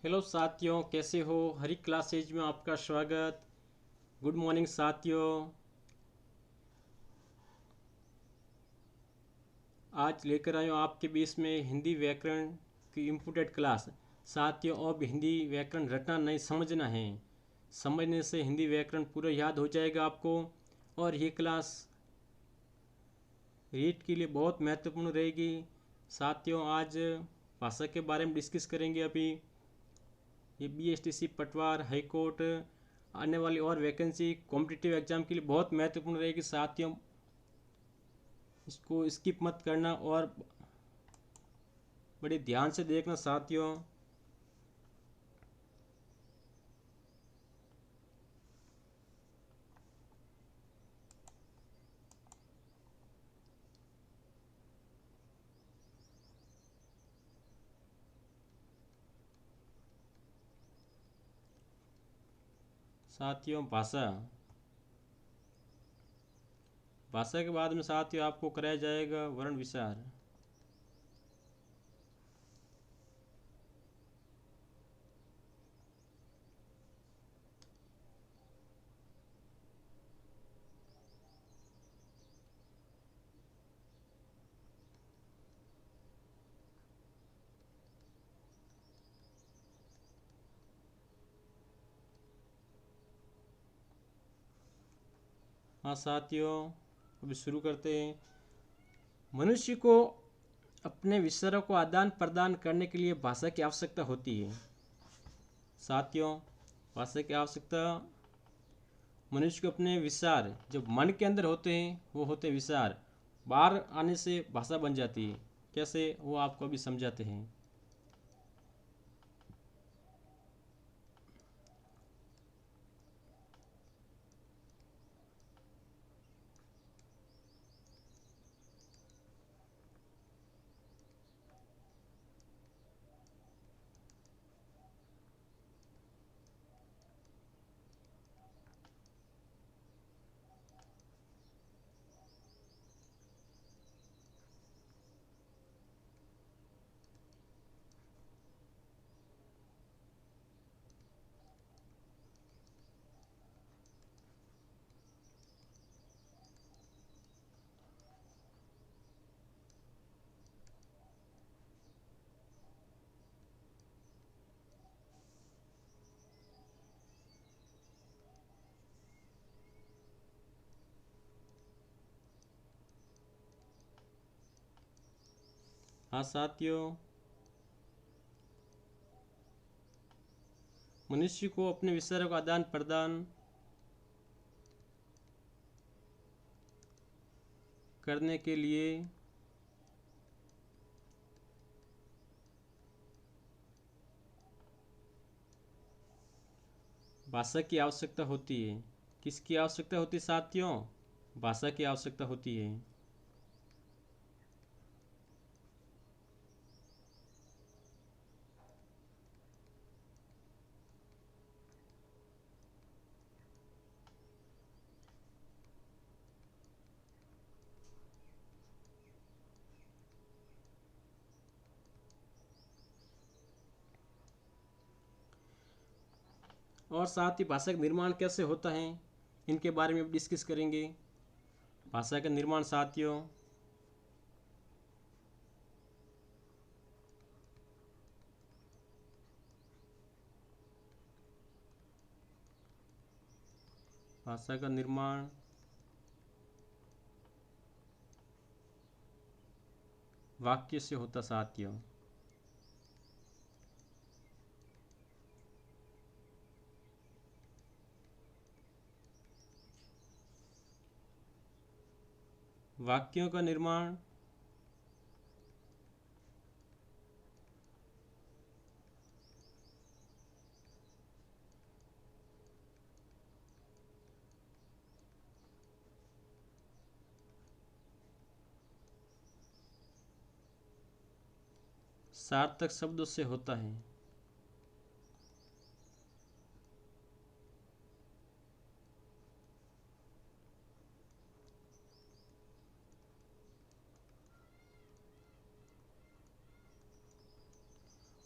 Hello साथियों, कैसे हो? हरी क्लासेज में आपका स्वागत। गुड मॉर्निंग साथियों। आज लेकर आया हूँ आपके बीच में हिंदी व्याकरण की इम्पोर्टेंट क्लास। साथियों, अब हिंदी व्याकरण रटना नहीं, समझना है। समझने से हिंदी व्याकरण पूरा याद हो जाएगा आपको। और ये क्लास रीड के लिए बहुत महत्वपूर्ण रहेगी। साथियों, आज भाषा के बारे में डिस्कस करेंगे। अभी ये बीएसटीसी, पटवार, हाई कोर्ट, आने वाली और वैकेंसी कॉम्पिटिटिव एग्जाम के लिए बहुत महत्वपूर्ण रहेगी साथियों। इसको स्किप मत करना और बड़े ध्यान से देखना साथियों। साथियों, भाषा भाषा के बाद में साथियों आपको कराया जाएगा वर्ण विचार। हाँ साथियों, अभी शुरू करते हैं। मनुष्य को अपने विचारों को आदान प्रदान करने के लिए भाषा की आवश्यकता होती है। साथियों, भाषा की आवश्यकता मनुष्य को अपने विचार जो मन के अंदर होते हैं वो होते हैं विचार, बाहर आने से भाषा बन जाती है। कैसे, वो आपको अभी समझाते हैं। हाँ साथियों, मनुष्य को अपने विचारों का आदान प्रदान करने के लिए भाषा की आवश्यकता होती है। किसकी आवश्यकता होती है साथियों? भाषा की आवश्यकता होती है। और साथ ही भाषा का निर्माण कैसे होता है, इनके बारे में डिस्कस करेंगे। भाषा का निर्माण साथियों, भाषा का निर्माण वाक्य से होता साथियों। वाक्यों का निर्माण सार्थक शब्दों से होता है।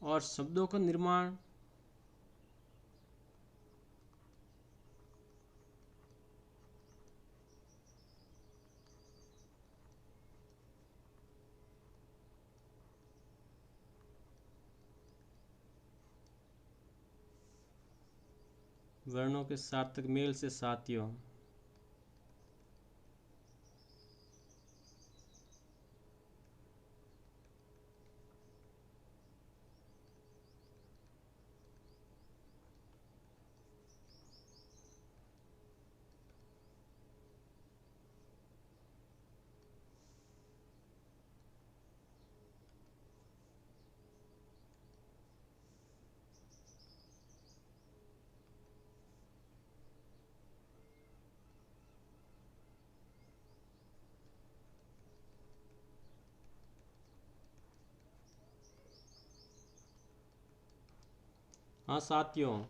और शब्दों का निर्माण वर्णों के सार्थक मेल से साथियों। हाँ साथियों,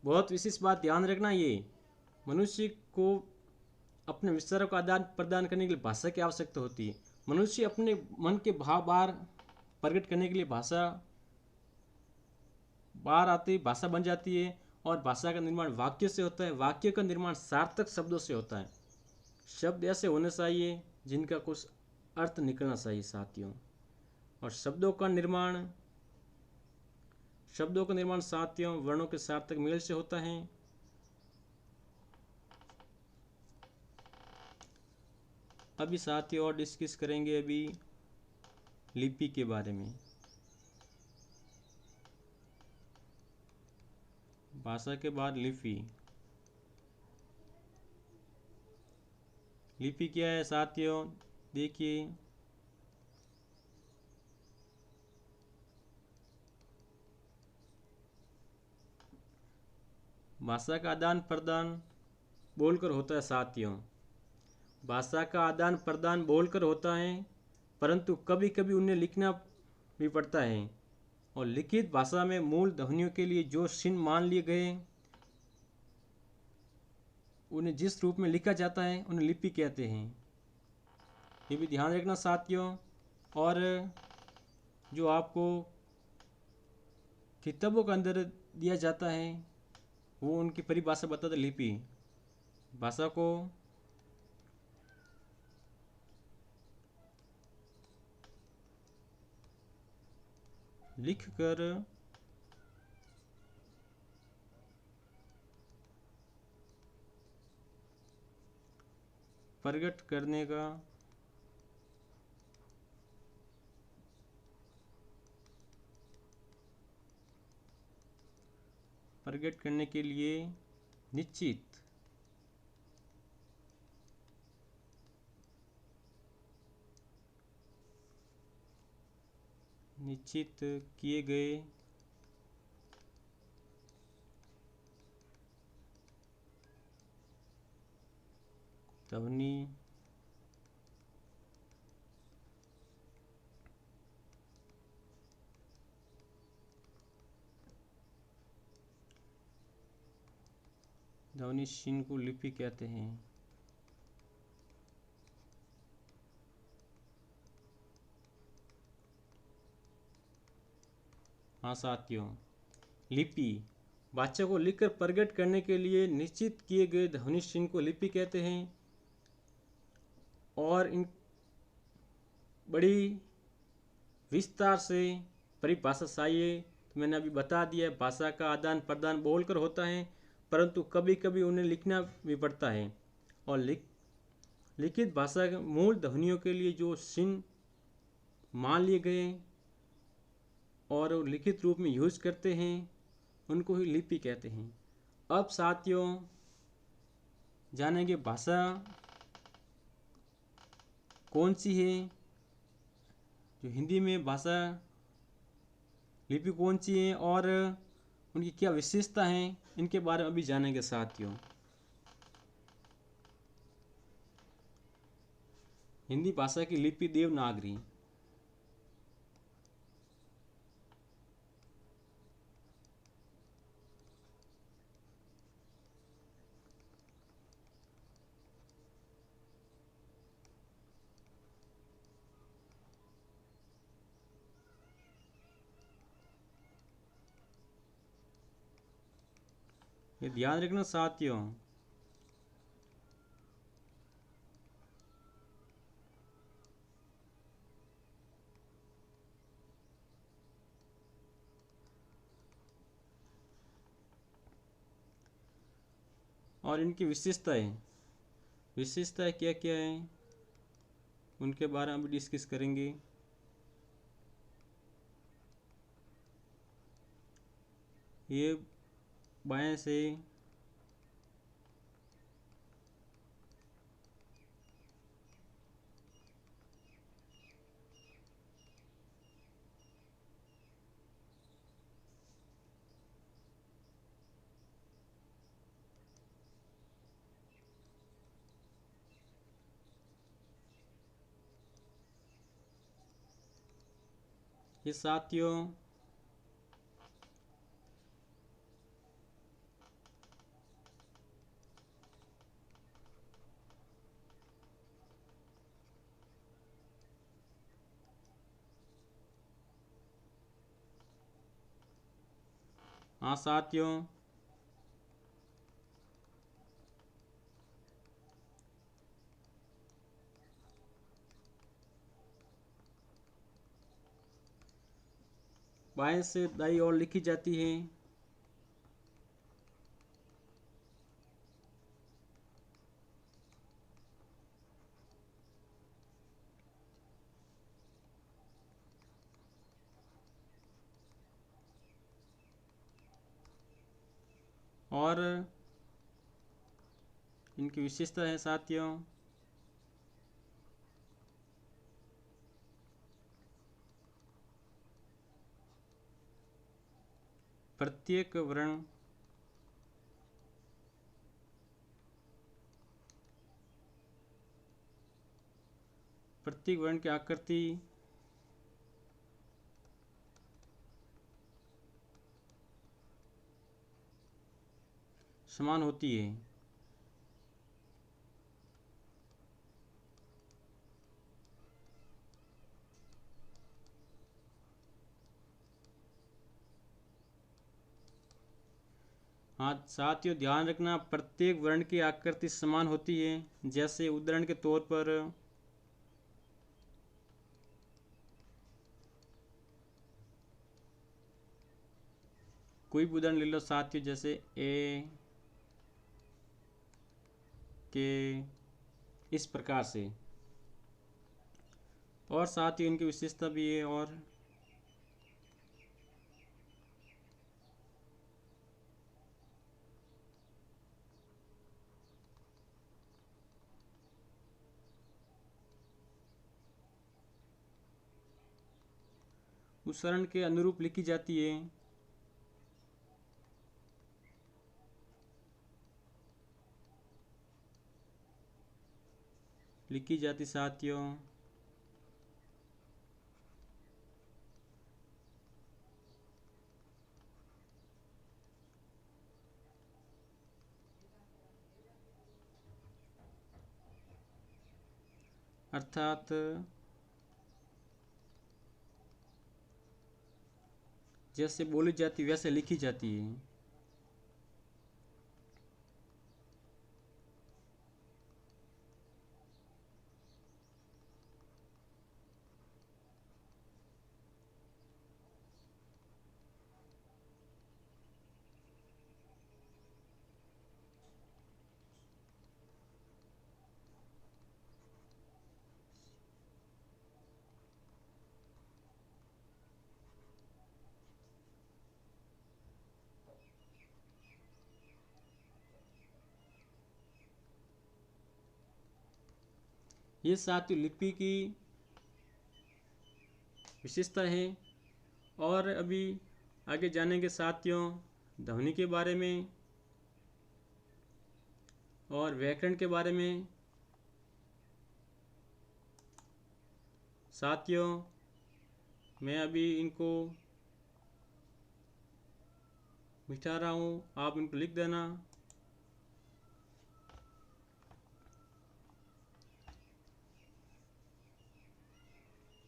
बहुत विशेष बात ध्यान रखना, ये मनुष्य को अपने विचारों का आदान प्रदान करने के लिए भाषा की आवश्यकता होती है। मनुष्य अपने मन के भाव बाहर प्रकट करने के लिए भाषा बाहर आती है, भाषा बन जाती है। और भाषा का निर्माण वाक्य से होता है, वाक्य का निर्माण सार्थक शब्दों से होता है। शब्द ऐसे होने चाहिए जिनका कुछ अर्थ निकलना चाहिए साथियों। और शब्दों का निर्माण साथियों वर्णों के सार्थक मेल से होता है। अभी साथियों और डिस्कस करेंगे अभी लिपि के बारे में। भाषा के बाद लिपि। लिपि क्या है साथियों, देखिए। भाषा का आदान प्रदान बोलकर होता है साथियों। भाषा का आदान प्रदान बोलकर होता है, परंतु कभी कभी उन्हें लिखना भी पड़ता है। और लिखित भाषा में मूल ध्वनियों के लिए जो चिन्ह मान लिए गए, उन्हें जिस रूप में लिखा जाता है, उन्हें लिपि कहते हैं। ये भी ध्यान रखना साथियों। और जो आपको किताबों के अंदर दिया जाता है, वो उनकी परिभाषा बताता है। लिपि भाषा को लिखकर प्रकट करने के लिए निश्चित किए गए ध्वनि चिन्ह को लिपि कहते हैं। हाँ साथियों, लिपि वाक्य को लिखकर प्रकट करने के लिए निश्चित किए गए ध्वनि चिन्ह को लिपि कहते हैं। और इन बड़ी विस्तार से परिभाषा चाहिए तो मैंने अभी बता दिया। भाषा का आदान प्रदान बोलकर होता है, परंतु कभी कभी उन्हें लिखना भी पड़ता है। और लिखित भाषा के मूल ध्वनियों के लिए जो चिन्ह मान लिए गए और लिखित रूप में यूज करते हैं, उनको ही लिपि कहते हैं। अब साथियों जानेंगे भाषा कौन सी है, जो हिंदी में भाषा लिपि कौन सी है और उनकी क्या विशेषता है, इनके बारे में अभी जानेंगे साथियों। हिंदी भाषा की लिपि देवनागरी। ये ध्यान रखना साथियों। और इनकी विशेषताएं क्या क्या हैं उनके बारे में भी डिस्कस करेंगे। ये बाएं से ये साथियों हाँ साथियों बाएं से दाईं ओर लिखी जाती है। और इनकी विशेषता है साथियों प्रत्येक वर्ण की आकृति समान होती है। हाँ साथियों ध्यान रखना प्रत्येक वर्ण की आकृति समान होती है। जैसे उदाहरण के तौर पर कोई भी उदाहरण ले लो साथियों, जैसे ए के इस प्रकार से। और साथियों इनकी विशेषता भी है। और उच्चारण के अनुरूप लिखी जाती है। साथियों अर्थात जैसे बोली जाती वैसे लिखी जाती है। ये साथियों लिपि की विशेषता है। और अभी आगे जानेंगे साथियों ध्वनि के बारे में और व्याकरण के बारे में। साथियों मैं अभी इनको मिटा रहा हूँ, आप इनको लिख देना।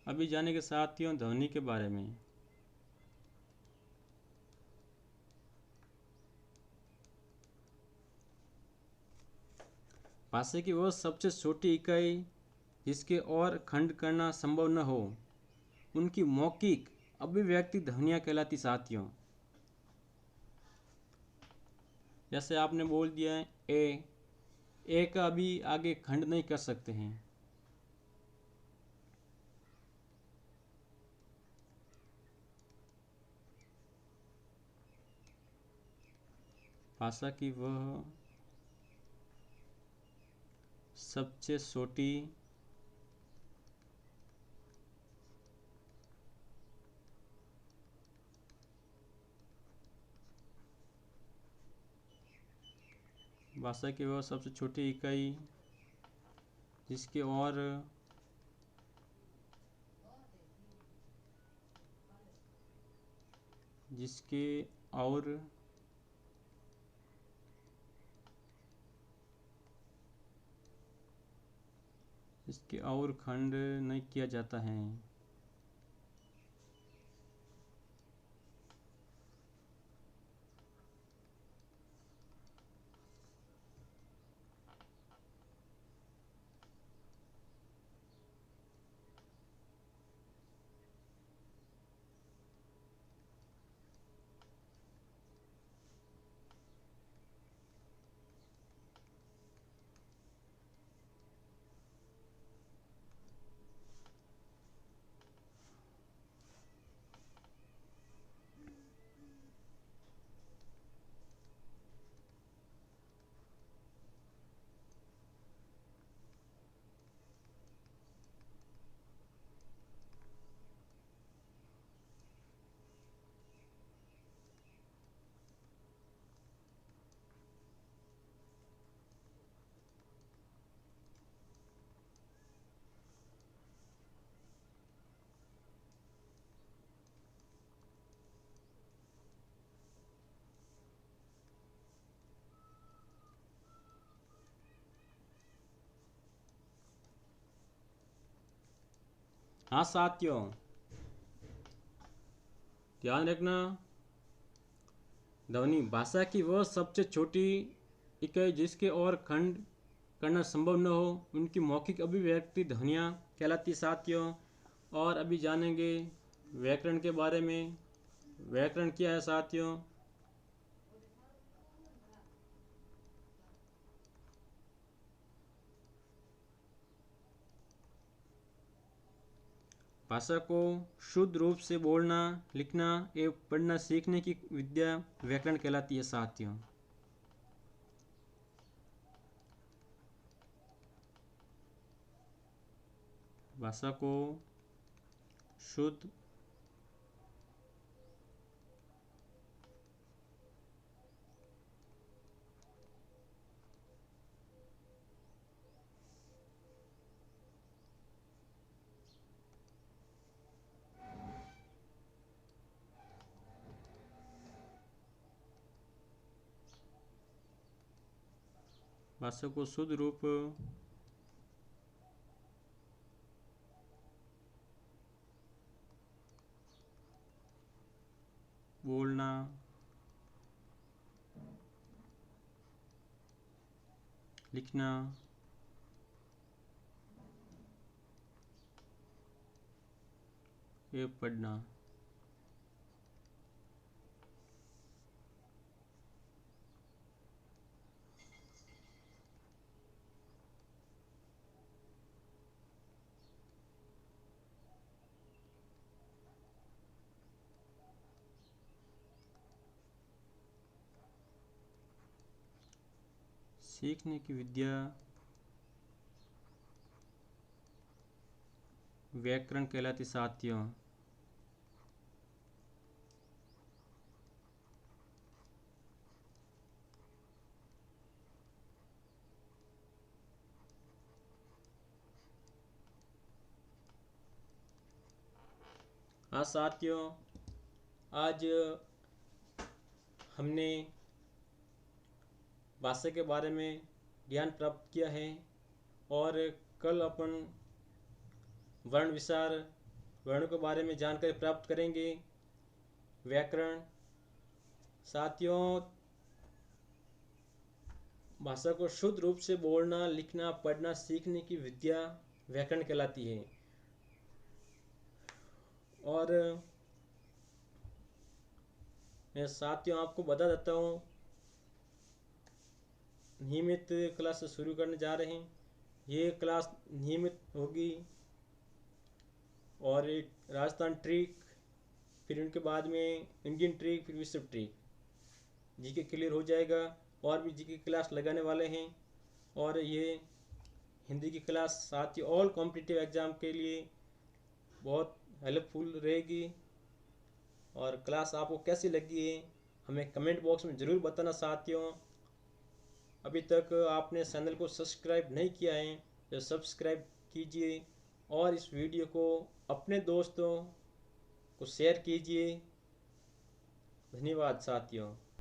अभी जानेंगे साथियों ध्वनि के बारे में। भाषा की वह सबसे छोटी इकाई जिसके और खंड करना संभव न हो उनकी मौखिक अभिव्यक्ति ध्वनियाँ कहलाती साथियों। जैसे आपने बोल दिया है ए का अभी आगे खंड नहीं कर सकते हैं। भाषा की वह सबसे छोटी भाषा की वह सबसे छोटी इकाई जिसके और इसके और खंड नहीं किया जाता है। हाँ साथियों, ध्यान रखना, ध्वनि भाषा की वह सबसे छोटी इकाई जिसके और खंड करना संभव न हो उनकी मौखिक अभिव्यक्ति ध्वनियाँ कहलाती साथियों। और अभी जानेंगे व्याकरण के बारे में। व्याकरण क्या है साथियों? भाषा को शुद्ध रूप से बोलना, लिखना एवं पढ़ना सीखने की विद्या व्याकरण कहलाती है साथियों। भाषा को शुद्ध भाषा को शुद्ध रूप बोलना, लिखना एवं पढ़ना। सीखने की विद्या व्याकरण कहलाती साथियों। हाँ साथियों, आज हमने भाषा के बारे में ज्ञान प्राप्त किया है और कल अपन वर्ण विचार, वर्णों के बारे में जानकारी प्राप्त करेंगे। व्याकरण साथियों, भाषा को शुद्ध रूप से बोलना, लिखना, पढ़ना सीखने की विद्या व्याकरण कहलाती है। और मैं साथियों आपको बता देता हूँ, नियमित क्लास शुरू करने जा रहे हैं। ये क्लास नियमित होगी और एक राजस्थान ट्रिक, फिर उनके बाद में इंडियन ट्रिक, फिर विश्व ट्रिक, जीके क्लियर हो जाएगा। और भी जीके क्लास लगाने वाले हैं और ये हिंदी की क्लास साथ ही ऑल कॉम्पिटिटिव एग्ज़ाम के लिए बहुत हेल्पफुल रहेगी। और क्लास आपको कैसी लगी है हमें कमेंट बॉक्स में ज़रूर बताना साथियों। अभी तक आपने चैनल को सब्सक्राइब नहीं किया है तो सब्सक्राइब कीजिए और इस वीडियो को अपने दोस्तों को शेयर कीजिए। धन्यवाद साथियों।